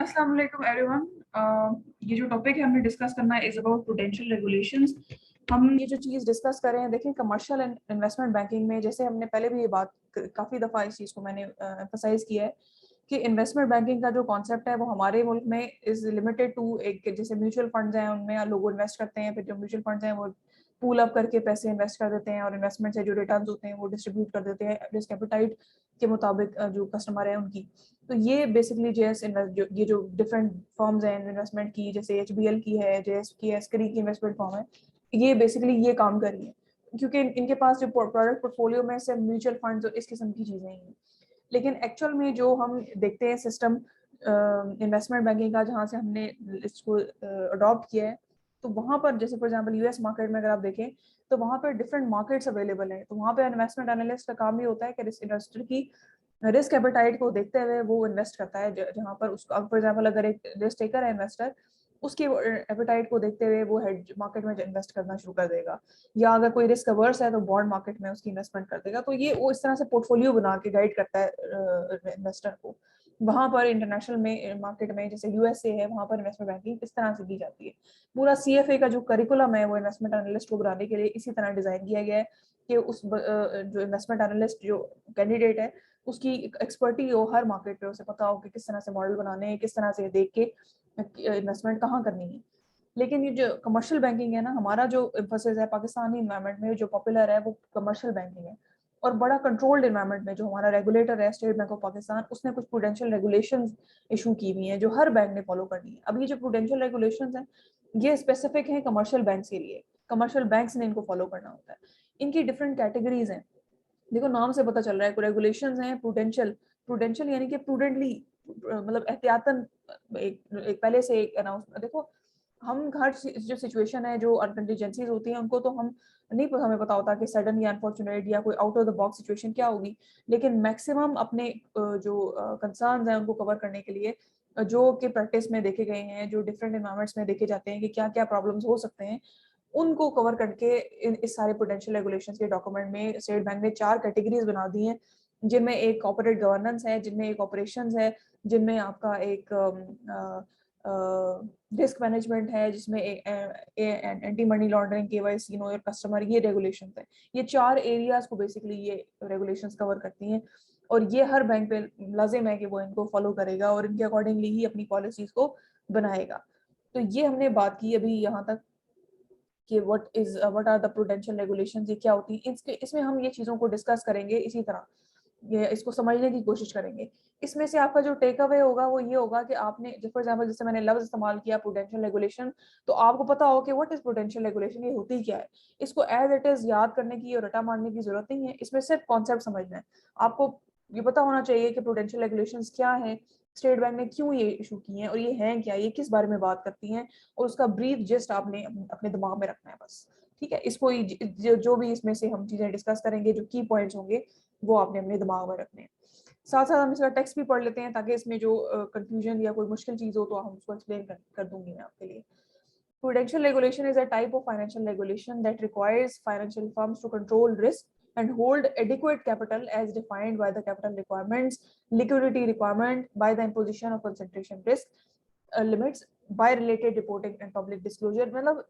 अस्सलाम वालेकुम एवरीवन। ये जो टॉपिक है हमने डिस्कस करना है इज अबाउट प्रूडेंशियल रेगुलेशंस। हम ये जो चीज़ डिस्कस कर रहे हैं, देखें कमर्शियल एंड इन्वेस्टमेंट बैंकिंग में, जैसे हमने पहले भी ये बात काफ़ी दफ़ा इस चीज़ को मैंने एम्फसाइज किया है कि इन्वेस्टमेंट बैंकिंग का जो कॉन्सेप्ट है वो हमारे मुल्क में इज़ लिमिटेड टू एक, जैसे म्यूचुअल फंड्स हैं उनमें लोग इन्वेस्ट करते हैं, फिर जो म्यूचुअल फंड्स हैं वो पूल अप करके पैसे इन्वेस्ट कर देते हैं और इन्वेस्टमेंट से जो रिटर्न्स होते हैं वो डिस्ट्रीब्यूट कर देते हैं रिस्क एपेटाइट के मुताबिक जो कस्टमर है उनकी। तो ये बेसिकली जेएस ये जो डिफरेंट फॉर्म्स हैं इन्वेस्टमेंट की, जैसे एचबीएल की है, जेएस की है, स्क्री की इन्वेस्टमेंट फॉर्म है, ये बेसिकली ये काम कर रही है क्योंकि इनके पास जो प्रोडक्ट पोर्टफोलियो में सिर्फ म्यूचुअल फंड्स और इस किस्म की चीज़ें ही हैं। लेकिन एक्चुअल में जो हम देखते हैं सिस्टम इन्वेस्टमेंट बैंकिंग का, जहाँ से हमने इसको अडॉप्ट किया है, तो वहाँ पर जैसे फॉर एग्जांपल यूएस मार्केट में अगर आप देखें तो वहाँ पर डिफरेंट मार्केट्स अवेलेबल हैं। तो वहाँ पे इन्वेस्टमेंट एनालिस्ट का काम ये होता है कि इन्वेस्टर की रिस्क एपेटाइट को देखते हुए वो इन्वेस्ट करता है, जहाँ पर उसका फॉर एग्जांपल अगर एक रिस्क टेकर है इन्वेस्टर, उसकी एपेटाइट को देखते हुए वो हेड मार्केट में इन्वेस्ट करना शुरू कर देगा, या अगर कोई रिस्क अवर्स है तो बॉन्ड मार्केट में उसकी इन्वेस्टमेंट कर देगा। तो ये वो इस तरह से पोर्टफोलियो बना के गाइड करता है इन्वेस्टर को। वहां पर इंटरनेशनल में मार्केट में जैसे यूएसए है, वहां पर इन्वेस्टमेंट बैंकिंग इस तरह से की जाती है। पूरा सीएफए का जो करिकुलम है वो इन्वेस्टमेंट एनालिस्ट को बनाने के लिए इसी तरह डिजाइन किया गया है कि उस जो इन्वेस्टमेंट एनालिस्ट जो कैंडिडेट है उसकी एक्सपर्टी हो हर मार्केट पे, उसे पता हो कि किस तरह से मॉडल बनाने हैं, किस तरह से देख के इन्वेस्टमेंट कहाँ करनी है। लेकिन ये जो कमर्शियल बैंकिंग है ना, हमारा जो एम्फोसिस है पाकिस्तानी इन्वायरमेंट में जो पॉपुलर है वो कमर्शियल बैंकिंग है, और बड़ा कंट्रोल्ड इन्वायरमेंट में जो हमारा रेगुलेटर है स्टेट बैंक ऑफ पाकिस्तान, उसने कुछ प्रूडेंशियल रेगुलेशंस इशू की हुई हैं जो हर बैंक ने फॉलो करनी है। अब ये जो प्रूडेंशियल रेगुलेशंस हैं ये स्पेसिफिक हैं कमर्शियल बैंक्स के लिए, कमर्शियल बैंक्स ने इनको फॉलो करना होता है। इनकी डिफरेंट कैटेगरीज हैं, देखो नाम से पता चल रहा है, रेगुलेशंस हैं प्रूडेंशियल। प्रूडेंशियल यानी कि प्रूडेंटली, मतलब एहतियातन, एक पहले से एक अनाउंस। देखो हम हर जो सिचुएशन है, जो अनकंटीजेंसीज होती हैं उनको तो हम नहीं, हमें पता होता कि सडन या अनफॉर्चुनेट या कोई out of the box situation क्या होगी। लेकिन मैक्सिमम अपने जो कंसर्न्स हैं उनको कवर करने के लिए जो कि प्रैक्टिस में देखे गए हैं, जो डिफरेंट एनवायरमेंट्स में देखे जाते हैं कि क्या क्या प्रॉब्लम्स हो सकते हैं, उनको कवर करके इस सारे पोटेंशियल रेगुलेशंस के डॉक्यूमेंट में स्टेट बैंक ने 4 कैटेगरीज बना दी हैं, जिनमें एक कॉर्पोरेट गवर्नेंस है, जिनमें एक ऑपरेशंस है, जिनमें आपका एक रिस्क मैनेजमेंट है, जिसमें anti money laundering, KYC, know your customer, ये रेगुलेशंस है। ये 4 एरियाज को बेसिकली ये रेगुलेशंस कवर करती हैं, और ये हर बैंक पे लाजिम है कि वो इनको फॉलो करेगा और इनके अकॉर्डिंगली ही अपनी पॉलिसीज को बनाएगा। तो ये हमने बात की अभी यहाँ तक कि what are the prudential regulations, ये क्या होती है। इसमें हम ये चीज़ों को डिस्कस करेंगे, इसी तरह ये इसको समझने की कोशिश करेंगे। इसमें से आपका जो टेक अवे होगा वो ये होगा कि आपने फॉर एग्जांपल जैसे मैंने लफ्ज इस्तेमाल किया प्रूडेंशियल रेगुलेशन, तो आपको पता हो कि व्हाट इज प्रूडेंशियल रेगुलेशन, ये होती क्या है। इसको एज इट इज याद करने की और रटा मारने की जरूरत नहीं है, इसमें सिर्फ कॉन्सेप्ट समझना है। आपको ये पता होना चाहिए कि प्रूडेंशियल रेगुलेशंस क्या है, स्टेट बैंक ने क्यों ये इशू की हैं, और ये हैं क्या, ये किस बारे में बात करती हैं, और उसका ब्रीफ जस्ट आपने अपने दिमाग में रखना है बस। ठीक है, इसको जो भी इसमें से हम चीजें डिस्कस करेंगे, जो की पॉइंट्स होंगे वो आपने अपने दिमाग में रखने हैं। साथ साथ हम इसका टेक्स्ट भी पढ़ लेते हैं ताकि इसमें जो कंफ्यूजन या कोई मुश्किल चीज हो तो हम उसको एक्सप्लेन कर दूंगी मैं आपके लिए। Prudential regulation is a type of financial regulation that requires financial firms to control risk and hold adequate capital as defined by the capital requirements, liquidity requirement, by the imposition of concentration risk limits, by related reporting and public disclosure। मतलब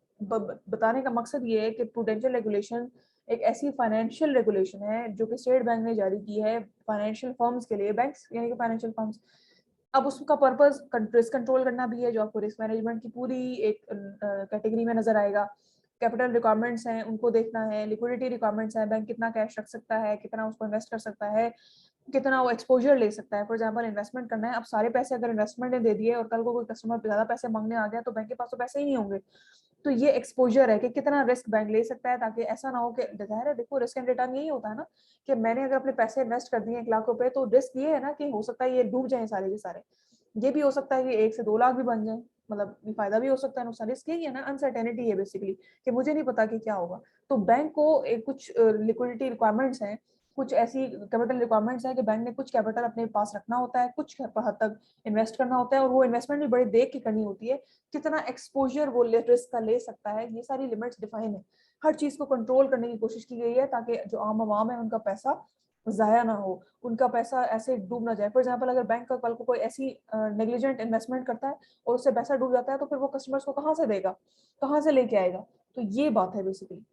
बताने का मकसद ये है कि prudential regulation एक ऐसी financial regulation है जो कि स्टेट बैंक ने जारी की है फाइनेंशियल फर्म्स के लिए, बैंक्स यानी कि फाइनेंशियल फर्म्स। अब उसका पर्पस रिस्क कंट्रोल करना भी है, जो आपको रिस्क मैनेजमेंट की पूरी एक कैटेगरी में नजर आएगा। कैपिटल रिक्वायरमेंट्स हैं उनको देखना है, लिक्विडिटी रिक्वायरमेंट्स हैं, बैंक कितना कैश रख सकता है, कितना उसको इन्वेस्ट कर सकता है, कितना वो एक्सपोजर ले सकता है। फॉर एग्जांपल इन्वेस्टमेंट करना है, अब सारे पैसे अगर इन्वेस्टमेंट ने दे दिए और कल को कोई कस्टमर ज्यादा पैसे मांगने आ गया तो बैंक के पास तो पैसे ही नहीं होंगे। तो ये एक्सपोजर है कि कितना रिस्क बैंक ले सकता है, ताकि ऐसा ना हो कि जाहिर है देखो रिस्क एंड रिटर्न यही होता है ना, कि मैंने अगर अपने पैसे इन्वेस्ट कर दिए 1 लाख रुपए, तो रिस्क ये है ना कि हो सकता है ये डूब जाए सारे के सारे। ये भी हो सकता है कि 1 से 2 लाख भी बन जाए, मतलब फायदा भी हो सकता है, नुकसान। रिस्क यही है ना, अनसर्टेनिटी है बेसिकली, कि मुझे नहीं पता कि क्या होगा। तो बैंक को एक कुछ लिक्विडिटी रिक्वायरमेंट्स हैं, कुछ ऐसी कैपिटल रिक्वायरमेंट्स है कि बैंक ने कुछ कैपिटल अपने पास रखना होता है, कुछ हद तक इन्वेस्ट करना होता है, और वो इन्वेस्टमेंट भी बड़े देख के करनी होती है, कितना एक्सपोजर वो रिस्क का ले सकता है। ये सारी लिमिट्स डिफाइन है, हर चीज को कंट्रोल करने की कोशिश की गई है ताकि जो आम आवाम है उनका पैसा जाया ना हो, उनका पैसा ऐसे डूब ना जाए। फॉर एग्जाम्पल अगर बैंक का कल को कोई ऐसी नेग्लिजेंट इन्वेस्टमेंट करता है और उससे पैसा डूब जाता है, तो फिर वो कस्टमर्स को कहाँ से देगा, कहाँ से लेके आएगा? तो ये बात है बेसिकली।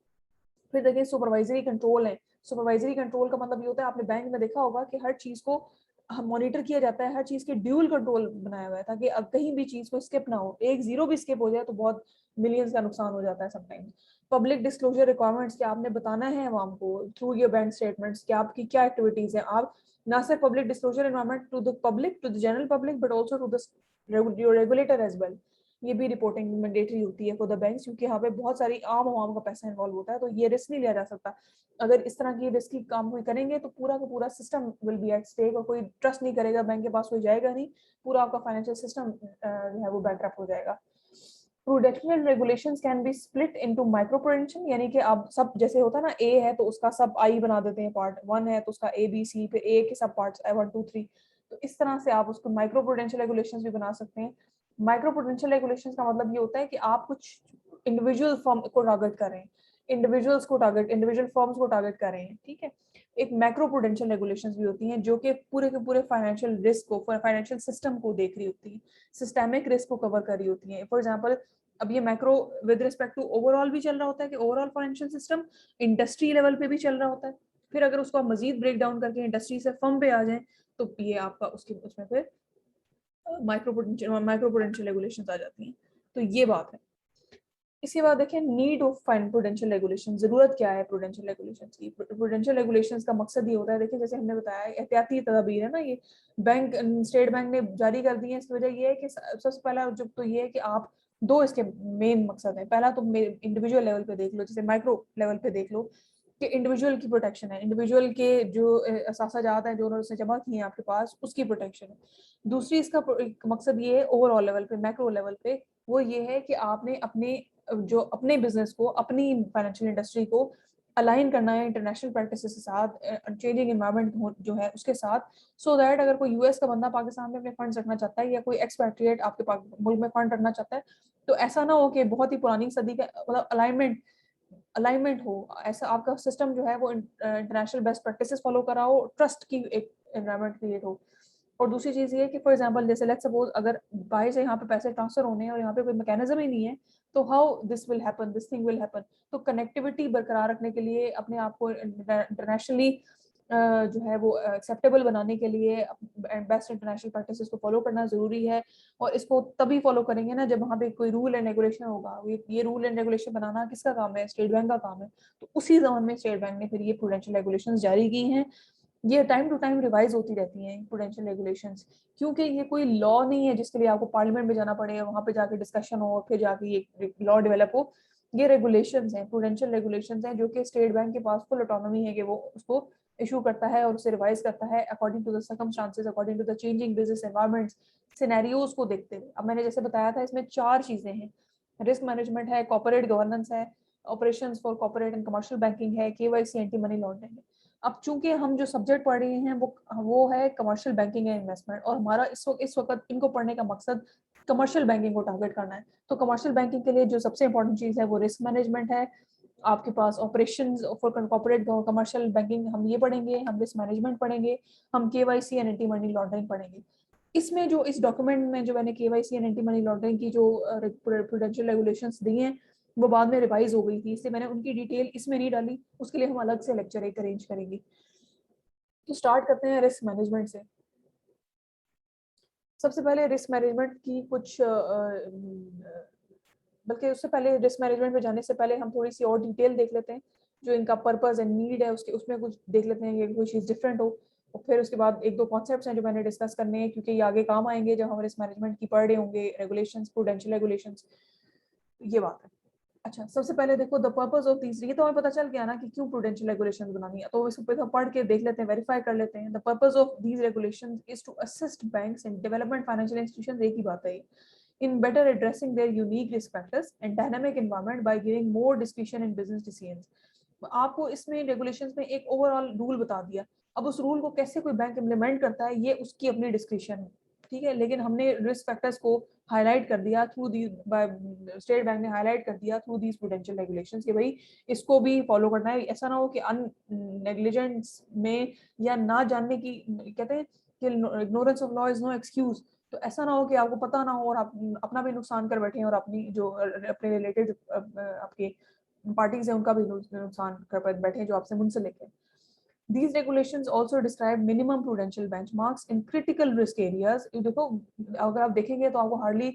फिर देखिए सुपरवाइजरी कंट्रोल है। सुपरवाइजरी कंट्रोल का मतलब ये होता है, आपने बैंक में देखा होगा कि हर चीज को मॉनिटर किया जाता है, हर चीज के ड्यूल कंट्रोल बनाया हुआ है, ताकि अब कहीं भी चीज को स्किप ना हो, एक जीरो भी स्किप हो जाए तो बहुत मिलियंस का नुकसान हो जाता है समटाइम्स। पब्लिक डिस्क्लोजर रिक्वायरमेंट्स, कि आपने बताना है आवाम को थ्रू योर बैंक स्टेटमेंट्स कि आपकी क्या एक्टिविटीज है। आप ना सिर्फ public disclosure environment to the public, to the general public, but also to the regulator as well. ये भी रिपोर्टिंग मैंडेटरी होती है फॉर द बैंक्स, क्योंकि यहाँ पे बहुत सारी आम आवाम का पैसा इन्वॉल्व होता है, तो ये रिस्क नहीं लिया जा सकता। अगर इस तरह की रिस्की काम कोई करेंगे तो पूरा का पूरा system will be at stake, और कोई ट्रस्ट नहीं करेगा, बैंक के पास कोई जाएगा नहीं, पूरा आपका फाइनेंशियल सिस्टम जो है वो बैंकरप्ट हो जाएगा। Prudential regulations can be split into micro prudential, यानी कि आप सब जैसे होता है ना, ए है तो उसका सब आई बना देते हैं, पार्ट वन है तो उसका ए बी सी, फिर ए के सब पार्ट्स आई 1 2 3। तो इस तरह से आप उसको माइक्रो प्रूडेंशियल रेगुलेशंस भी बना सकते हैं। माइक्रो प्रूडेंशियल रेगुलेशंस का मतलब ये होता है कि आप कुछ इंडिविजुअल फर्म को टारगेट कर रहे हैं, इंडिविजुअल्स को टारगेट, इंडिविजुअल फर्म्स को टारगेट कर रहे हैं, ठीक है। एक मैक्रो प्रूडेंशियल रेगुलेशंस भी होती हैं जो कि पूरे के पूरे फाइनेंशियल रिस्क को, फाइनेंशियल सिस्टम को देख रही होती है, सिस्टेमिक रिस्क को कवर कर रही होती है। फॉर एग्जांपल अब ये macro with respect to overall भी चल रहा होता है कि overall financial system, industry level पे भी चल रहा होता है। फिर अगर उसको आप मजीद ब्रेक डाउन करके इंडस्ट्री से फर्म पे आ जाए, तो ये आपका उसके उसमें फिर माइक्रो प्रूडेंशियल रेगुलेशंस आ जाती हैं। तो ये बात है। इसके बाद देखिए need of fine prudential regulation, जरूरत क्या है प्रूडेंशियल रेगुलेशंस की। प्रूडेंशियल रेगुलेशंस का मकसद ये होता है, देखिए जैसे हमने बताया एहतियाती तदाबीर है ना, ये बैंक स्टेट बैंक ने जारी कर दी है। इसकी वजह ये है कि सबसे पहला जो तो ये है कि आप दो इसके मेन मकसद है। पहला तो इंडिविजुअल लेवल पे देख लो, जैसे माइक्रो लेवल पे देख लो कि इंडिविजुअल की प्रोटेक्शन है, इंडिविजुअल के जो असासाजात हैं जो उन्होंने जमा किए हैं आपके पास, उसकी प्रोटेक्शन है। दूसरी इसका मकसद ये है ओवरऑल लेवल पे, मैक्रो लेवल पे, वो ये है कि आपने अपने जो अपने बिजनेस को, अपनी फाइनेंशियल इंडस्ट्री को अलाइन करना है इंटरनेशनल प्रैक्टिस के साथ, चेंजिंग एनवायरनमेंट जो है उसके साथ, सो दैट अगर कोई यूएस का बंदा पाकिस्तान में अपने फंड्स रखना चाहता है, या कोई एक्सपैट्रिएट आपके मुल्क में फंड रखना चाहता है, तो ऐसा ना हो कि बहुत ही पुरानी सदी का मतलब अलाइनमेंट हो। ऐसा आपका सिस्टम जो है वो इंटरनेशनल बेस्ट प्रैक्टिसेस फॉलो करा हो, ट्रस्ट की एक एनवायरनमेंट क्रिएट हो। और दूसरी चीज ये है कि फॉर एग्जांपल जैसे लेट्स सपोज अगर बाहर से यहाँ पे पैसे ट्रांसफर होने हैं और यहाँ पे कोई मैकेनिज्म ही नहीं है, तो how this will happen, this thing will happen. तो कनेक्टिविटी बरकरार रखने के लिए, अपने आप को इंटरनेशनली जो है वो एक्सेप्टेबल बनाने के लिए बेस्ट इंटरनेशनल प्रैक्टिसेस को फॉलो करना जरूरी है। और इसको तभी फॉलो करेंगे ना जब वहाँ पे कोई रूल एंड रेगुलेशन होगा। ये रूल एंड रेगुलेशन बनाना किसका काम है? स्टेट बैंक का काम है। तो उसी जमाने में स्टेट बैंक ने फिर ये प्रूडेंशियल रेगुलेशन जारी की हैं। ये टाइम टू टाइम रिवाइज होती रहती हैं प्रूडेंशियल रेगुलेशंस, क्योंकि ये कोई लॉ नहीं है जिसके लिए आपको पार्लियामेंट में जाना पड़े, वहां पे जाके डिस्कशन हो, फिर जाके ये लॉ डेवलप हो। ये रेगुलेशंस हैं, प्रूडेंशियल रेगुलेशंस हैं, जो कि स्टेट बैंक के पास फुल ऑटोनॉमी है कि वो उसको इशू करता है और उसे रिवाइज करता है according to the circumstances, according to the changing business environments, scenarios को देखते हुए। अब मैंने जैसे बताया था इसमें 4 चीजें हैं, रिस्क मैनेजमेंट है, कॉर्पोरेट गवर्नेंस है, operations for corporate and commercial banking है, केवाईसी एंटी मनी लॉन्ड्रिंग है। अब चूंकि हम जो सब्जेक्ट पढ़ रहे हैं वो है कमर्शियल बैंकिंग एंड इन्वेस्टमेंट, और हमारा इस वक्त इनको पढ़ने का मकसद कमर्शियल बैंकिंग को टारगेट करना है। तो कमर्शियल बैंकिंग के लिए जो सबसे इंपॉर्टेंट चीज है वो रिस्क मैनेजमेंट है। आपके पास operations for corporate commercial banking हम ये पढ़ेंगे, हम रिस्क मैनेजमेंट पढ़ेंगे, हम KYC and anti money laundering पढ़ेंगे। इसमें जो इस डॉक्यूमेंट में जो मैंने KYC and anti money laundering की जो प्रूडेंशियल रेगुलेशंस दी हैं, वो बाद में रिवाइज हो गई थी, इसलिए मैंने उनकी डिटेल इसमें नहीं डाली, उसके लिए हम अलग से लेक्चर एक अरेंज करेंगे। तो स्टार्ट करते हैं रिस्क मैनेजमेंट से। सबसे पहले रिस्क मैनेजमेंट की कुछ बल्कि उससे पहले रिस्क मैनेजमेंट पे जाने से पहले हम थोड़ी सी और डिटेल देख लेते हैं, जो इनका पर्पस एंड नीड है उसके, उसमें कुछ देख लेते हैं कि कोई चीज़ डिफरेंट हो। और फिर उसके बाद एक दो कॉन्सेप्ट्स हैं जो मैंने डिस्कस करने हैं, क्योंकि ये आगे काम आएंगे जब हम रिस्क मैनेजमेंट की पढ़ रहे होंगे, रेगुलेशंस, प्रूडेंशियल रेगुलेशंस। ये बात है। अच्छा, सबसे पहले देखो द पर्पस ऑफ दीज, ये तो हमें पता चल गया ना कि क्यों प्रूडेंशियल रेगुलेशंस बनानी है, तो इस पे हम पढ़ के देख लेते हैं, वेरीफाई कर लेते हैं। The purpose of these regulations is to assist banks and development financial institutions, एक ही बात है, in better addressing their unique risk factors and dynamic environment by giving more discretion in business decisions। आपको इसमें regulations में एक overall rule बता दिया, अब उस रूल को कैसे कोई बैंक इम्प्लीमेंट करता है ये उसकी अपनी डिस्क्रिप्शन है। ठीक है, लेकिन हमने रिस्क फैक्टर्स को हाईलाइट कर दिया थ्रू दी, स्टेट बैंक ने हाईलाइट कर दिया थ्रू दीज प्रूडेंशियल रेगुलेशंस कि भाई इसको भी फॉलो करना है। ऐसा ना हो कि नेग्लिजेंस में या ना जानने की, कहते हैं कि ignorance of law is no excuse, तो ऐसा ना हो कि आपको पता ना हो और आप अपना भी नुकसान कर बैठे और अपनी जो अपने रिलेटेड आपके पार्टीज है उनका भी नुकसान कर बैठे जो आपसे मुंसलिक है। These regulations also describe minimum prudential benchmarks in critical risk areas. देखो अगर आप देखेंगे तो आपको हार्डली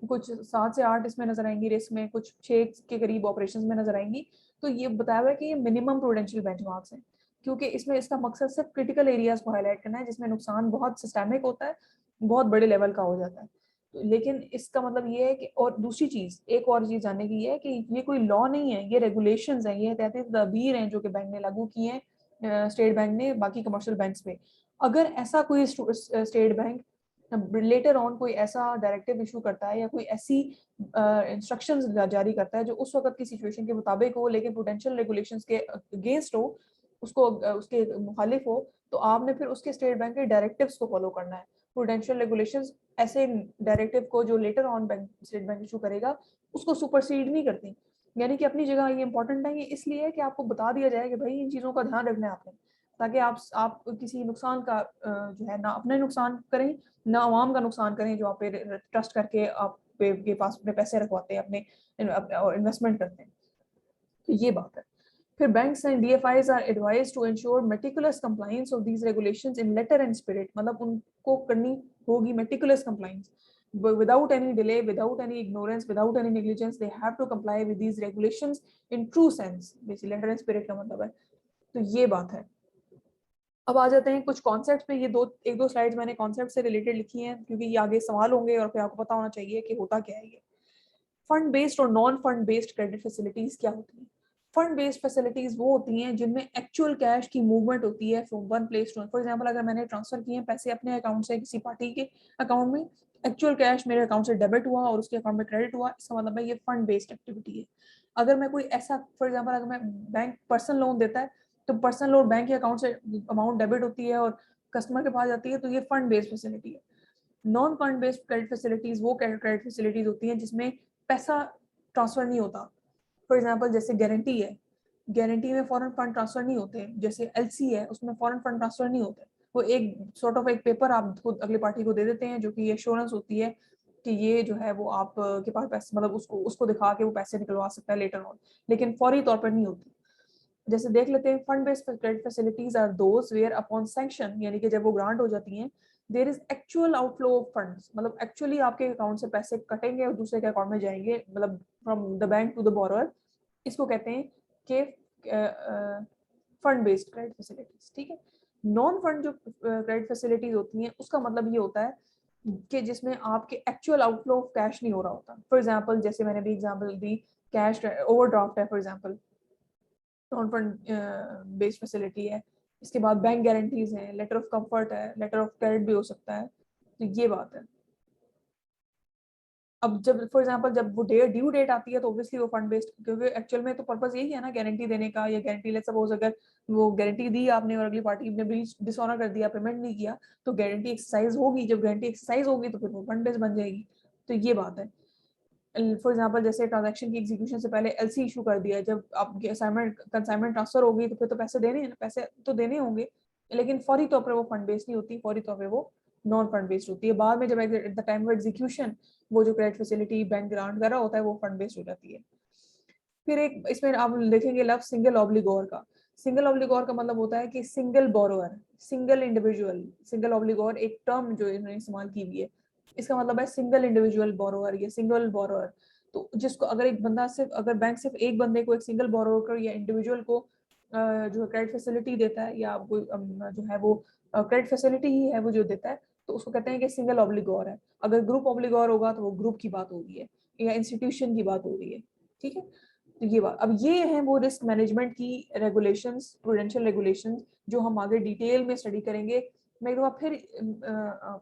कुछ 7 से 8 इसमें नजर आएंगी रिस्क में, कुछ 6 के करीब ऑपरेशंस में नजर आएंगी। तो ये बताया हुआ है कि ये मिनिमम प्रूडेंशियल बेंचमार्क्स हैं, क्योंकि इसमें इसका मकसद सिर्फ क्रिटिकल एरियाज को हाईलाइट करना है जिसमें नुकसान बहुत सिस्टेमिक होता है, बहुत बड़े लेवल का हो जाता है। लेकिन इसका मतलब ये है कि, और दूसरी चीज, एक और चीज जानने की है कि ये कोई लॉ नहीं है, ये रेगुलेशंस हैं, ये तहतीर हैं जो कि बैंक ने लागू किए हैं, स्टेट बैंक ने बाकी कमर्शियल बैंक्स पे। अगर ऐसा कोई स्टेट बैंक लेटर ऑन कोई ऐसा डायरेक्टिव इशू करता है या कोई ऐसी इंस्ट्रक्शंस जारी करता है जो उस वक्त की सिचुएशन के मुताबिक हो लेकिन पोटेंशियल रेगुलेशंस के अगेंस्ट हो, उसको उसके मुखालिफ हो, तो आपने फिर उसके स्टेट बैंक के डायरेक्टिव्स को फॉलो करना है। पोटेंशियल रेगुलेशंस ऐसे डायरेक्टिव को जो later on bank state bank issue करेगा उसको सुपरसीड नहीं करती। यानी कि अपनी जगह ये इंपॉर्टेंट है, ये इसलिए है कि आपको बता दिया जाए कि भाई इन चीज़ों का ध्यान रखना है आपने, ताकि आप किसी नुकसान का जो है ना अपने नुकसान करें ना आवाम का नुकसान करें जो आप पे ट्रस्ट करके आप के पास अपने पैसे रखवाते हैं, अपने इन्वेस्टमेंट करते हैं। तो ये बात है। फिर banks and DFIs are advised to ensure meticulous compliance of these regulations in letter and spirit, मतलब उनको करनी होगी meticulous compliance without any delay, without any ignorance, without any negligence. They have to comply with these regulations in true sense, basically letter and spirit का मतलब है। तो ये बात है। अब आ जाते हैं कुछ कॉन्सेप्ट्स पे। ये एक दो स्लाइड्स मैंने कॉन्सेप्ट से रिलेटेड लिखी हैं क्योंकि ये आगे सवाल होंगे और फिर आपको पता होना चाहिए कि होता क्या है ये। फंड बेस्ड और non fund based credit facilities क्या होती हैं? फंड बेस्ड फैसिलिटीज वो होती हैं जिनमें एक्चुअल कैश की मूवमेंट होती है from one place to, for example अगर मैंने ट्रांसफर किए पैसे अपने अकाउंट से किसी पार्टी के अकाउंट में, एक्चुअल कैश मेरे अकाउंट से डेबिट हुआ और उसके अकाउंट में क्रेडिट हुआ, इसका मतलब है ये फंड बेस्ड एक्टिविटी है। अगर मैं कोई ऐसा, फॉर एग्जांपल अगर मैं बैंक पर्सनल लोन देता है तो पर्सनल लोन बैंक के अकाउंट से अमाउंट डेबिट होती है और कस्टमर के पास जाती है, तो ये फंड बेस्ड फैसिलिटी है। Non fund based credit facilities वो क्रेडिट फैसिलिटीज होती हैं जिसमें पैसा ट्रांसफर नहीं होता। फॉर एग्जांपल जैसे गारंटी है, गारंटी में फॉरेन फंड ट्रांसफर नहीं होते। जैसे एलसी है उसमें फॉरेन फंड ट्रांसफर नहीं होते। वो एक सॉर्ट ऑफ एक पेपर आप खुद अगली पार्टी को दे देते हैं जो कि एश्योरेंस होती है कि ये जो है वो आप के पास पैसे, मतलब उसको उसको दिखा के वो पैसे निकलवा सकता है लेटर ऑन, लेकिन फौरी तौर पर नहीं होती। जैसे देख लेते हैं fund based credit facilities are those where upon sanction, यानी कि जब वो ग्रांट हो जाती हैं, there is actual outflow of funds, मतलब एक्चुअली आपके अकाउंट से पैसे कटेंगे और दूसरे के अकाउंट में जाएंगे, मतलब from the bank to the borrower. इसको कहते हैं कि फंड बेस्ड क्रेडिट फैसिलिटीज। ठीक है। नॉन फंड जो क्रेडिट फैसिलिटीज होती हैं उसका मतलब ये होता है कि जिसमें आपके एक्चुअल आउटफ्लो ऑफ कैश नहीं हो रहा होता। फॉर एग्जांपल जैसे मैंने भी एग्जांपल दी, कैश ओवरड्राफ्ट है for example, non fund based facility है। इसके बाद बैंक गारंटीज हैं, लेटर ऑफ कंफर्ट है, लेटर ऑफ क्रेडिट भी हो सकता है। तो ये बात है। अब जब फॉर एग्जांपल जब वो ड्यू डेट आती है तो ऑब्वियसली वो फंड बेस्ड, क्योंकि एक्चुअल में तो पर्पस यही है ना गारंटी देने का, या गारंटी लेट्स सपोज अगर वो गारंटी दी आपने और अगली पार्टी ने ब्रीच डिसऑनर कर दिया, पेमेंट नहीं किया, तो गारंटी एक्सरसाइज होगी। जब गारंटी एक्सरसाइज होगी तो फिर वो फंड बेस्ड बन जाएगी। तो ये बात है। फॉर एग्जांपल जैसे ट्रांजैक्शन की एग्जीक्यूशन से पहले एलसी इशू कर दिया, जब आपकी असाइनमेंट कंसाइनमेंट ट्रांसफर होगी तो फिर तो पैसे देने हैं, पैसे तो देने होंगे, लेकिन फौरी तौर पर वो फंड बेस्ड नहीं होती, फौरी तौर पर वो नॉन फंड बेस्ड होती है। बाद में जब at the time of execution वो जो क्रेडिट फैसिलिटी बैंक ग्रांट कर रहा होता है वो फंड बेस्ड हो जाती है। फिर एक इसमें आप देखेंगे लफ्ज सिंगल ऑब्लिगोर का। सिंगल ऑब्लिगोर का मतलब होता है कि single borrower, single individual. Single obligor एक टर्म जो इन्होंने इस्तेमाल की हुई है, इसका मतलब है सिंगल इंडिविजुअल बोरोअर या सिंगल बोरोअर। तो जिसको अगर एक बंदा सिर्फ, अगर बैंक सिर्फ एक बंदे को, एक सिंगल बोरोअर को या इंडिविजुअल को जो क्रेडिट फैसिलिटी देता है, या कोई जो है वो क्रेडिट फैसिलिटी ही है वो जो देता है, तो उसको कहते हैं कि सिंगल ऑब्लिगोर है। अगर ग्रुप ऑब्लिगोर होगा तो वो ग्रुप की बात हो रही है या इंस्टीट्यूशन की बात हो रही है। ठीक है। तो ये बात, अब ये है वो रिस्क मैनेजमेंट की रेगुलेशंस, प्रूडेंशियल रेगुलेशंस, जो हम आगे डिटेल में स्टडी करेंगे। मैं एक बार फिर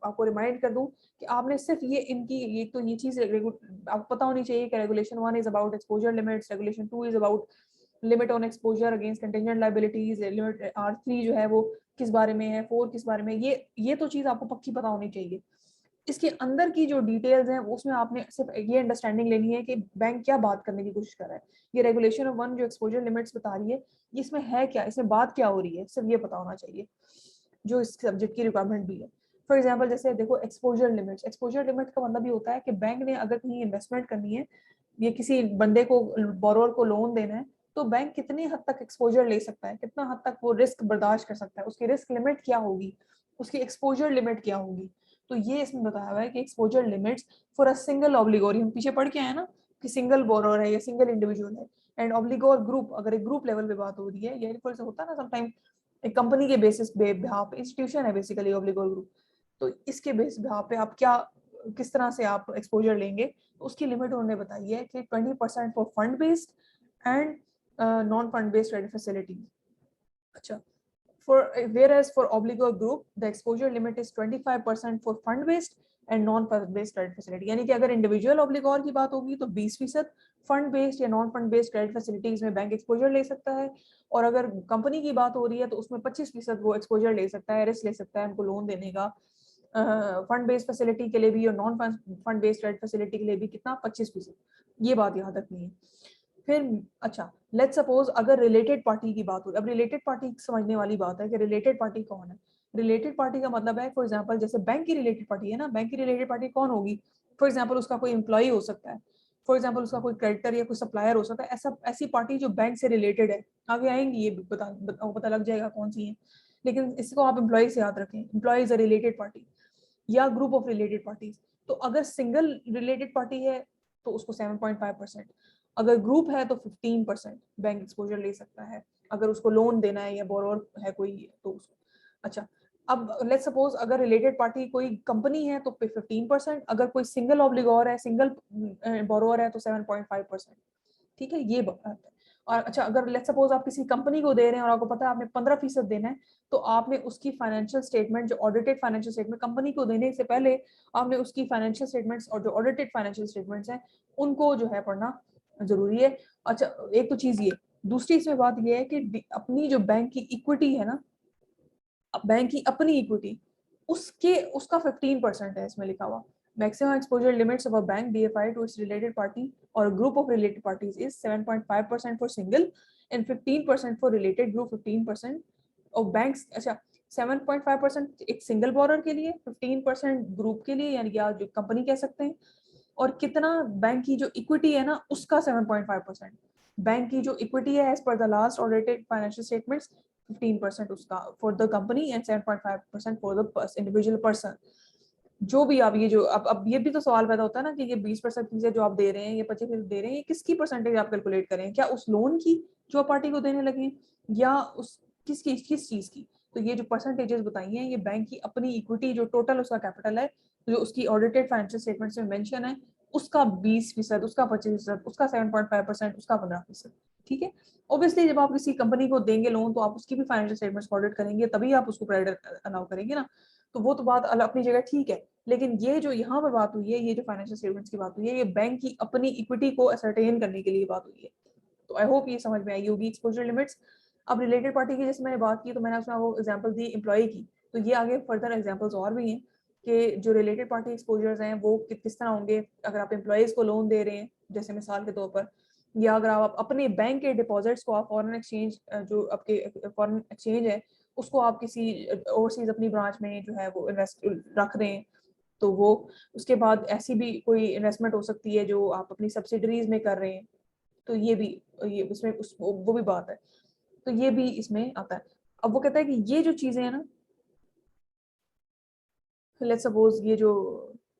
आपको रिमाइंड कर दूं कि आपने सिर्फ ये इनकी ये तो ये चीज आपको पता होनी चाहिए कि regulation 1 is about exposure limits, regulation 2 is about limit on exposure against contingent liabilities, limit R3 जो है वो किस बारे में है, 4 किस बारे में, ये तो चीज आपको पक्की पता होनी चाहिए। इसके अंदर की जो डिटेल्स हैं उसमें आपने सिर्फ ये अंडरस्टैंडिंग लेनी है कि बैंक क्या बात करने की कोशिश कर रहा है। ये रेगुलेशन ऑफ वन जो एक्सपोजर लिमिट्स बता रही है, इसमें है क्या, इसमें बात क्या हो रही है, सिर्फ ये पता होना चाहिए, जो इस सब्जेक्ट की रिक्वायरमेंट भी है। फॉर एग्जाम्पल जैसे देखो एक्सपोजर लिमिट्स, एक्सपोजर लिमिट का मतलब ये होता है कि बैंक ने अगर कहीं इन्वेस्टमेंट करनी है, ये किसी बंदे को, बोरोवर को लोन देना है, तो बैंक कितनी हद तक एक्सपोजर ले सकता है, कितना हद तक वो रिस्क बर्दाश्त कर सकता है, उसकी रिस्क लिमिट क्या होगी, उसकी एक्सपोजर लिमिट क्या होगी। तो ये इसमें बताया हुआ है कि exposure limits for a single obligor, हम पीछे पढ़ के आए ना कि सिंगल बोरोवर है या सिंगल इंडिविजुअल है, एंड ऑब्लिगोर ग्रुप, अगर एक ग्रुप लेवल पे बात हो रही है, या फिर से होता है ना समटाइम एक कंपनी के बेसिस पे बिहाफ, इंस्टीट्यूशन है बेसिकली ऑब्लिगोर ग्रुप, तो इसके बेस बिहाफ पे आप क्या, किस तरह से आप एक्सपोजर लेंगे, तो उसकी लिमिट उन्होंने बताई है कि 20% for fund based and non fund based credit facilities. अच्छा, for whereas for obligor group the exposure limit is 25% for fund based and non fund based credit facility, यानी कि अगर इंडिविजुअल ऑब्लिगोर की बात होगी तो 20%, फंड बेस्ड या non fund based credit facilities में बैंक एक्सपोजर ले सकता है, और अगर कंपनी की बात हो रही है तो उसमें 25% वो एक्सपोजर ले सकता है, रिस्क ले सकता है उनको लोन देने का, फंड बेस्ड फैसिलिटी के लिए भी और non fund based credit facility के लिए भी कितना, 25%। ये बात यहाँ तक नहीं है। फिर अच्छा, लेट्स सपोज अगर रिलेटेड पार्टी की बात हो, अब रिलेटेड पार्टी समझने वाली बात है कि रिलेटेड पार्टी कौन है। रिलेटेड पार्टी का मतलब है, फॉर एग्जांपल जैसे बैंक की रिलेटेड पार्टी है ना, बैंक की रिलेटेड पार्टी कौन होगी, फॉर एग्जांपल उसका कोई एम्प्लॉय हो सकता है, फॉर एग्जांपल उसका कोई क्रेडिटर या कोई सप्लायर हो सकता है, ऐसा ऐसी पार्टी जो बैंक से रिलेटेड है, आगे आएंगी ये पता लग जाएगा कौन सी है, लेकिन इसको आप एम्प्लॉय से याद रखें, employ is a related party या ग्रुप ऑफ रिलेटेड पार्टीज। तो अगर सिंगल रिलेटेड पार्टी है तो उसको 7.5%, अगर ग्रुप है तो 15% बैंक एक्सपोजर ले सकता है, अगर उसको लोन देना है या बोरोवर है कोई तो उसको। अच्छा, अब लेट्स सपोज अगर रिलेटेड पार्टी कोई कंपनी है तो 15%, अगर कोई सिंगल ऑब्लिगोर है, सिंगल बोरोवर है तो 7.5%। ठीक है, ये बात है। और अच्छा, अगर लेट्स सपोज आप किसी कंपनी को दे रहे हैं और आपको पता है आपने 15% देना है, तो आपने उसकी फाइनेंशियल स्टेटमेंट, जो ऑडिटेड फाइनेंशियल स्टेटमेंट कंपनी को देने से पहले आपने उसकी फाइनेंशियल स्टेटमेंट्स और जो ऑडिटेड फाइनेंशियल स्टेटमेंट्स हैं उनको जो है पढ़ना जरूरी है। अच्छा, एक तो चीज ये, दूसरी इसमें बात ये है कि अपनी जो बैंक की इक्विटी है ना, बैंक की अपनी इक्विटी, उसके उसका 15% है इसमें लिखा हुआ। Maximum exposure limits of a bank DFI to its related party और group of related parties is 7.5% for single and 15% for related group, 15% of banks. अच्छा, 7.5% एक सिंगल बोरर के लिए, 15% ग्रुप के लिए, यानी कि आप जो कंपनी कह सकते हैं, और कितना बैंक की जो इक्विटी है ना उसका 7.5%, बैंक की जो इक्विटी है as per the last audited financial statements, 15% उसका for the company and 7.5% for the individual person. जो भी आप ये जो अब ये भी तो सवाल पैदा होता है ना कि ये 20% फीस जो आप दे रहे हैं, ये 25% दे रहे हैं, ये किसकी परसेंटेज आप कैलकुलेट करें, क्या उस लोन की जो पार्टी को देने लगे या उस किस चीज की। तो ये जो परसेंटेजेस बताई हैं ये बैंक की अपनी इक्विटी जो टोटल उसका कैपिटल है, जो उसकी ऑडिटेड फाइनेंशियल स्टेटमेंट्स में मेंशन है, उसका 20%, उसका 25%, उसका 7.5%, उसका 15%। ठीक है, ऑब्वियसली जब आप किसी कंपनी को देंगे लोन तो आप उसकी भी फाइनेंशियल स्टेटमेंट्स ऑडिट करेंगे, तभी आप उसको क्रेडिट अलाउ करेंगे ना। तो वो तो बात अपनी जगह ठीक है, लेकिन ये जो यहाँ पर बात हुई है, ये जो फाइनेंशियल स्टेटमेंट्स की बात हुई है, ये बैंक की अपनी इक्विटी को असरटेन करने के लिए बात हुई है। तो आई होप ये समझ में आई होगी एक्सपोजर लिमिट्स। अब रिलेटेड पार्टी की जैसे मैंने बात की तो मैंने उसमें वो एग्जांपल दी एम्प्लॉय की, तो ये आगे फर्दर एग्जांपल्स और भी हैं कि जो रिलेटेड पार्टी एक्सपोजर्स हैं वो किस तरह होंगे। अगर आप एम्प्लॉयज को लोन दे रहे हैं जैसे मिसाल के तौर पर, या अगर आप अपने बैंक के डिपॉजिट्स को आप फॉरेन एक्सचेंज, जो आपके फॉरेन एक्सचेंज है उसको आप किसी ओवरसीज अपनी ब्रांच में जो है वो इन्वेस्ट रख रहे हैं, तो वो उसके बाद ऐसी भी कोई इन्वेस्टमेंट हो सकती है जो आप अपनी सब्सिडरीज में कर रहे हैं, तो ये भी, ये उसमें वो भी बात है, तो ये भी इसमें आता है। अब वो कहता है कि ये जो चीजें हैं ना, लेट्स सपोज ये जो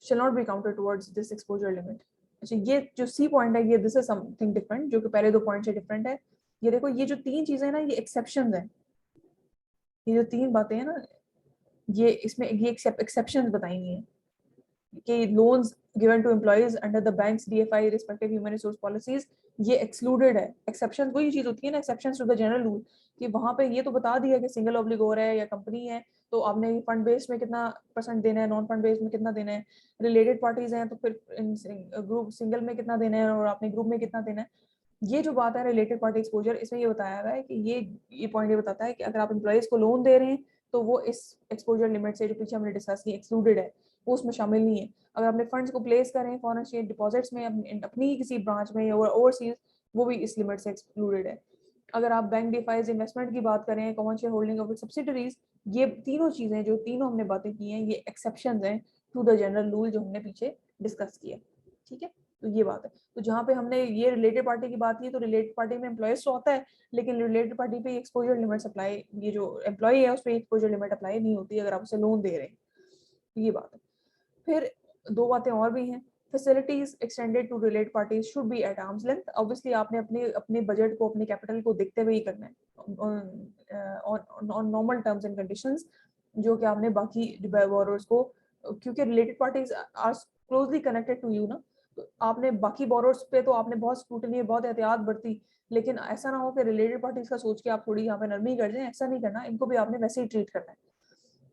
shall not be counted towards this exposure limit। अच्छा, ये जो सी पॉइंट है ये दिस इज समथिंग डिफरेंट, जो कि पहले दो पॉइंट से डिफरेंट है। ये देखो, ये जो तीन चीजें हैं ना ये एक्सेप्शंस हैं, ये जो तीन बातें हैं ना, ये इसमें ये एक्सेप्शंस बताई गई हैं कि loans given to employees under the bank's DFI respective human resource policies ये excluded है। exceptions वही चीज होती है ना, exceptions to the general rule, कि वहां पे ये तो बता दिया कि सिंगल ऑब्लिगोर है या कंपनी है तो आपने फंड बेस्ड में कितना परसेंट देना है, नॉन फंड बेस्ड में कितना देना है, रिलेटेड पार्टीज हैं तो फिर ग्रुप सिंगल में कितना देना है और आपने ग्रुप में कितना देना है। ये जो बात है रिलेटेड पार्टी एक्सपोजर, इसमें ये बताया गया है कि ये पॉइंट ये बताता है कि अगर आप एम्प्लॉयज को लोन दे रहे हैं तो वो इस एक्सपोजर लिमिट से जो पीछे हमने डिस्कस की एक्सक्लूडेड है। वो उसमें शामिल नहीं है। अगर अपने फंड्स को प्लेस करें फॉरेन एक्सचेंज डिपॉजिट्स में अपनी किसी ब्रांच में और ओवरसीज, वो भी इस लिमिट से एक्सक्लूडेड है। अगर आप बैंक डिफाइज इन्वेस्टमेंट की बात करें, common share holding of subsidiaries, ये तीनों चीजें जो तीनों हमने बातें की हैं, ये एक्सेप्शंस हैं टू द जनरल रूल जो हमने पीछे डिस्कस किया। ठीक है, तो ये बात है। तो जहाँ पे हमने ये रिलेटेड पार्टी की बात की, तो रिलेटेड पार्टी में एम्प्लॉयज तो आता है, लेकिन रिलेटेड पार्टी पे एक्सपोजर लिमिट अप्लाई, ये जो एम्प्लॉय है उस पर एक्सपोजर लिमिट अप्लाई नहीं होती अगर आप उसे लोन दे रहे हैं। ये बात है। फिर दो बातें और भी हैं। Facilities extended to related parties should be at arm's length. Obviously आपने अपने अपने बजट को, अपने कैपिटल को देखते हुए ही करना है on normal terms and conditions, जो कि आपने बाकी बोरोवर्स को, क्योंकि related parties are closely connected to you ना, तो आपने बाकी बोरोवर्स पे तो आपने बहुत स्क्रूटनी, बहुत एहतियात बरती, लेकिन ऐसा ना हो कि रिलेटेड पार्टीज का सोच के आप थोड़ी यहाँ पे नरमी कर जाए, ऐसा नहीं करना, इनको भी आपने वैसे ही ट्रीट करना है।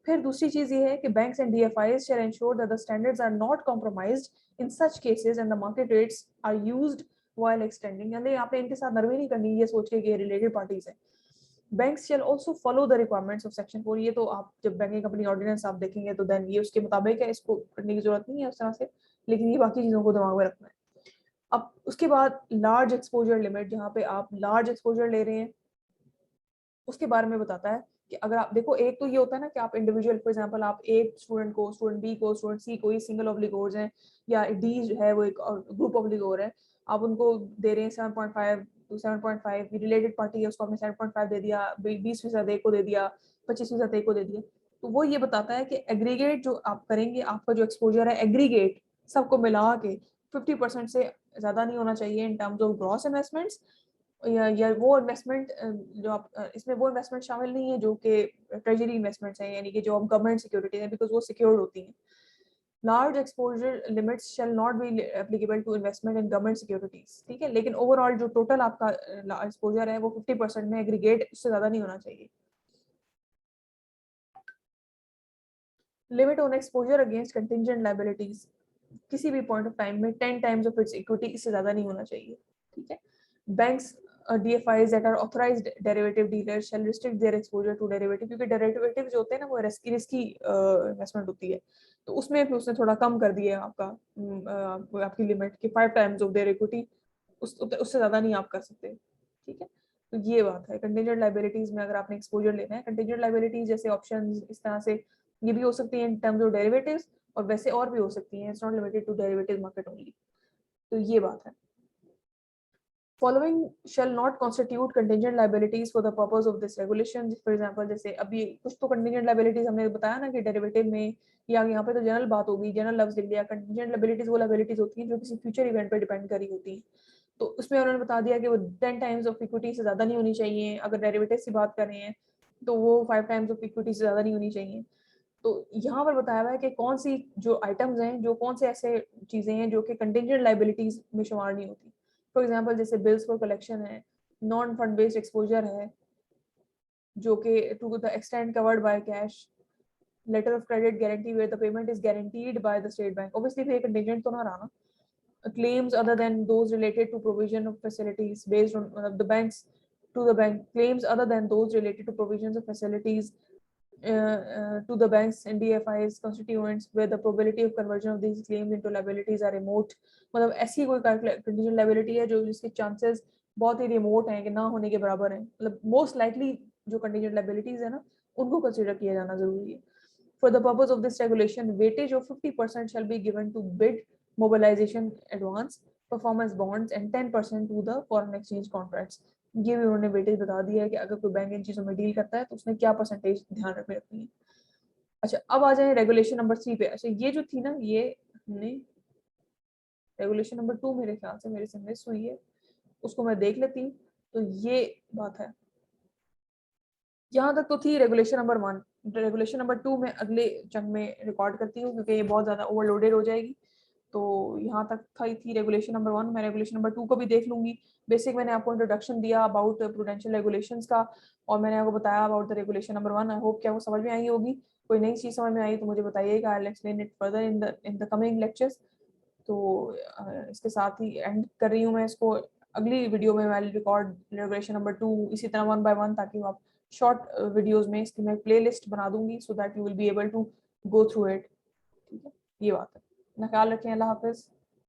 फिर दूसरी चीज ये है कि banks and DFIs shall ensure that the standards are not compromised in such cases and the market rates are used while extending. यानी आपने इनके साथ नरमी नहीं करनी ये सोच के कि रिलेटेड पार्टीज हैं। Banks shell also follow the requirements of section 4। ये तो आप जब बैंकिंग कंपनी ऑर्डिनेंस आप देखेंगे तो देन ये उसके मुताबिक है, इसको करने की जरूरत नहीं है उस तरह से, लेकिन ये बाकी चीजों को दिमाग में रखना है। अब उसके बाद लार्ज एक्सपोजर लिमिट, जहाँ पे आप लार्ज एक्सपोजर ले रहे हैं, उसके बारे में बताता है कि अगर आप देखो, एक तो ये होता है ना कि आप इंडिविजुअल, फॉर एग्जांपल आप एक स्टूडेंट को, स्टूडेंट बी को, स्टूडेंट सी को, ये सिंगल ऑब्लिगोर्स हैं, या डी जो है वो एक ग्रुप ऑब्लिगोर है, आप उनको दे रहे हैं 7.5 to 7.5, रिलेटेड पार्टी है उसको आपने 7.5 दे दिया, 20% एक को दे दिया, 25% एक को दे दिया। तो वो ये बताता है कि एग्रीगेट जो आप करेंगे, आपका जो एक्सपोजर है एग्रीगेट सबको मिला के 50% से ज्यादा नहीं होना चाहिए in terms of gross investments, या वो इन्वेस्टमेंट जो आप इसमें वो इन्वेस्टमेंट शामिल नहीं है जो कि ट्रेजरी इन्वेस्टमेंट्स हैं, यानी कि जो आप गवर्नमेंट सिक्योरिटीज हैं, बिकॉज वो सिक्योर्ड होती हैं। Large exposure limits shall not be applicable to investment in government securities. ठीक है, लेकिन ओवरऑल जो टोटल आपका एक्सपोजर है वो 50% में एग्रीगेट, उससे ज्यादा नहीं होना चाहिए। Limit on exposure against contingent liabilities, किसी भी पॉइंट ऑफ टाइम में 10 टाइम्स ऑफ इट्स इक्विटी, इससे ज्यादा नहीं होना चाहिए। ठीक है, banks DFIs that are authorized derivative dealers shall restrict their exposure to derivative, क्योंकि डेरिवेटिव जो होते हैं ना वो रिस्की इन्वेस्टमेंट होती है, तो उसमें भी उसने थोड़ा कम कर दिया है आपका आपकी लिमिट कि 5 टाइम्स ऑफ देयर इक्विटी, उससे ज्यादा नहीं आप कर सकते। ठीक है, तो ये बात है। कंटिंजेंट लाइबिलिटीज में अगर आपने एक्सपोजर लेना है, कंटिंजेंट लाइबिलिटीज जैसे ऑप्शंस इस तरह से ये भी हो सकती है इन टर्म्स ऑफ डेरिवेटिव्स, और वैसे और भी हो सकती हैं, it's not limited to derivative market only. तो ये बात है। Following shall not constitute contingent liabilities for the purpose of this regulation. For example, जैसे अभी कुछ तो contingent liabilities हमने बताया ना कि डेरिवेटिव में, या यहाँ पे तो जनरल बात होगी, जनरल लफ्ज लिख दिया। contingent liabilities वो liabilities होती हैं जो किसी फ्यूचर इवेंट पे डिपेंड करी होती हैं, तो उसमें उन्होंने बता दिया कि वो 10 टाइम्स ऑफ इक्विटी से ज्यादा नहीं होनी चाहिए। अगर डेरिवेटिव की बात कर रहे हैं तो वो 5 टाइम्स ऑफ इक्विटी से ज्यादा नहीं होनी चाहिए। तो यहाँ पर बताया हुआ है कि कौन सी जो आइटम्स हैं, जो कौन से ऐसे चीजें हैं जो कि कंटिंजेंट लाइबिलिटीज में शुमार नहीं होती। फॉर एग्जांपल जैसे बिल्स फॉर कलेक्शन है, नॉन फंड बेस्ड एक्सपोजर है जो कि to the extent covered by cash, letter of credit guarantee where the payment is guaranteed by the state bank, obviously फिर कंटिंजेंट तो ना रहा ना। claims other than those related to provision of facilities based on the banks to the bank, claims other than those related to provisions of facilities to the banks and DFIs constituents where the probability of conversion of these claims into liabilities are remote। मतलब ऐसी कोई contingent liability है जो जिसके chances बहुत ही remote हैं कि ना होने के बराबर हैं, मतलब most likely जो contingent liabilities है ना उनको consider किया जाना जरूरी है। For the purpose of this regulation, weightage of 50% shall be given to bid mobilization advance, performance bonds and 10% to the foreign exchange contracts। ये भी उन्होंने वेटेज बता दिया है कि अगर कोई बैंक इन चीजों में डील करता है तो उसने क्या परसेंटेज ध्यान में रखनी है। अच्छा, अब आ जाए रेगुलेशन नंबर 3 पे। अच्छा, ये जो थी ना, ये हमने रेगुलेशन नंबर 2 मेरे ख्याल से मेरे से मिस हुई है, उसको मैं देख लेती हूँ। तो ये बात है, यहाँ तक तो थी रेगुलेशन नंबर 1। रेगुलेशन नंबर 2 में अगले चंक में रिकॉर्ड करती हूँ क्योंकि ये बहुत ज्यादा ओवरलोडेड हो जाएगी। तो यहाँ तक थी रेगुलेशन नंबर 1, मैं रेगुलेशन नंबर 2 को भी देख लूंगी। बेसिक मैंने आपको इंट्रोडक्शन दिया अबाउट प्रूडेंशियल रेगुलेशंस का, और मैंने आपको बताया about the regulation number 1। I hope कि आपको समझ में आई होगी। कोई नई चीज समझ में आई तो मुझे बताइएगा, I will explain it further in the coming lectures. तो इसके साथ ही एंड कर रही हूँ मैं इसको। अगली वीडियो में मैं रिकॉर्ड रेगुलेशन नंबर 2 इसी तरह 1 बाय 1, ताकि आप शॉर्ट वीडियोस में इसकी मैं प्लेलिस्ट बना दूंगी so that you will be able to go through it. ठीक है। ये बात है। अपना ख्याल रखें, अल्लाह हाफिज।